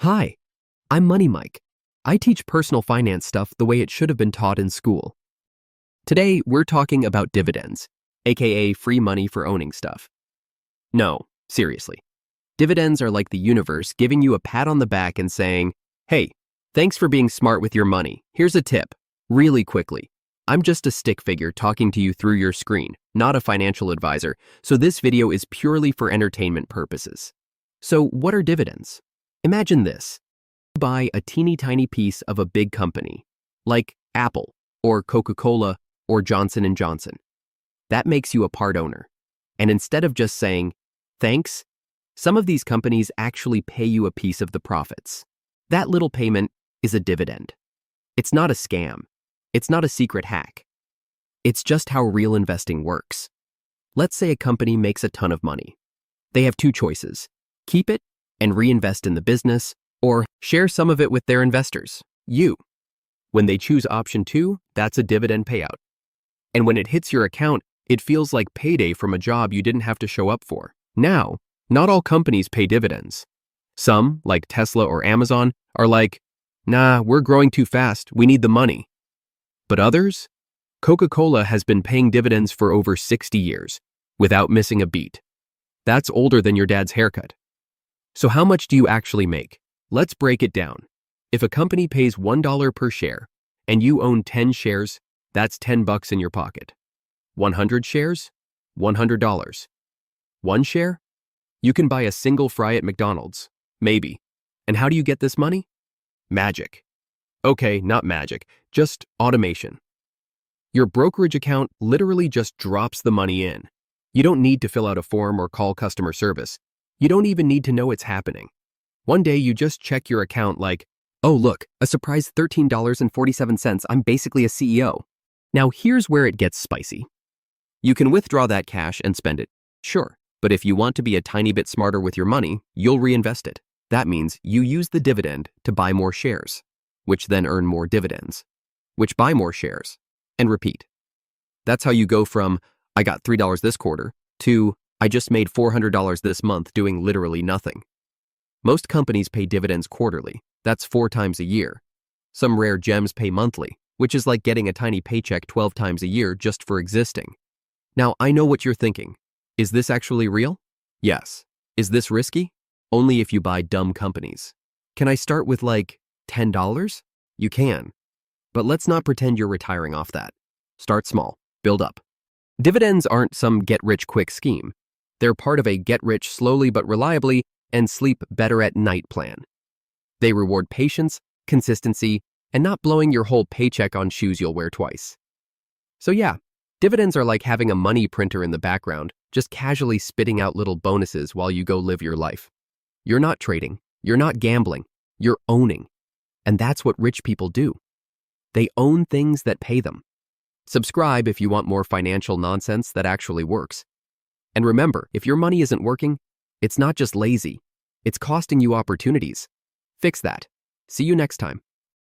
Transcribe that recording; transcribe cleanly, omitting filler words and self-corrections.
Hi, I'm Money Mike. I teach personal finance stuff the way it should have been taught in school. Today, we're talking about dividends, aka free money for owning stuff. No, seriously. Dividends are like the universe giving you a pat on the back and saying, hey, thanks for being smart with your money. Here's a tip, really quickly. I'm just a stick figure talking to you through your screen, not a financial advisor, so this video is purely for entertainment purposes. So what are dividends? Imagine this. You buy a teeny tiny piece of a big company, like Apple or Coca-Cola or Johnson & Johnson. That makes you a part owner. And instead of just saying, thanks, some of these companies actually pay you a piece of the profits. That little payment is a dividend. It's not a scam. It's not a secret hack. It's just how real investing works. Let's say a company makes a ton of money. They have two choices: keep it and reinvest in the business, or share some of it with their investors, you. When they choose option 2, that's a dividend payout. And when it hits your account, it feels like payday from a job you didn't have to show up for. Now, not all companies pay dividends. Some, like Tesla or Amazon, are like, nah, we're growing too fast, we need the money. But others? Coca-Cola has been paying dividends for over 60 years, without missing a beat. That's older than your dad's haircut. So how much do you actually make? Let's break it down. If a company pays $1 per share, and you own 10 shares, that's $10 in your pocket. 100 shares? $100. One share? You can buy a single fry at McDonald's. Maybe. And how do you get this money? Magic. Okay, not magic, just automation. Your brokerage account literally just drops the money in. You don't need to fill out a form or call customer service. You don't even need to know it's happening. One day you just check your account like, oh look, a surprise $13.47, I'm basically a CEO. Now here's where it gets spicy. You can withdraw that cash and spend it, sure, but if you want to be a tiny bit smarter with your money, you'll reinvest it. That means you use the dividend to buy more shares, which then earn more dividends, which buy more shares, and repeat. That's how you go from, I got $3 this quarter, to, I just made $400 this month doing literally nothing. Most companies pay dividends quarterly, that's 4 times a year. Some rare gems pay monthly, which is like getting a tiny paycheck 12 times a year just for existing. Now, I know what you're thinking. Is this actually real? Yes. Is this risky? Only if you buy dumb companies. Can I start with like $10? You can. But let's not pretend you're retiring off that. Start small, build up. Dividends aren't some get-rich-quick scheme. They're part of a get-rich-slowly but reliably and sleep-better-at-night plan. They reward patience, consistency, and not blowing your whole paycheck on shoes you'll wear twice. So yeah, dividends are like having a money printer in the background, just casually spitting out little bonuses while you go live your life. You're not trading, you're not gambling, you're owning. And that's what rich people do. They own things that pay them. Subscribe if you want more financial nonsense that actually works. And remember, if your money isn't working, it's not just lazy, it's costing you opportunities. Fix that. See you next time.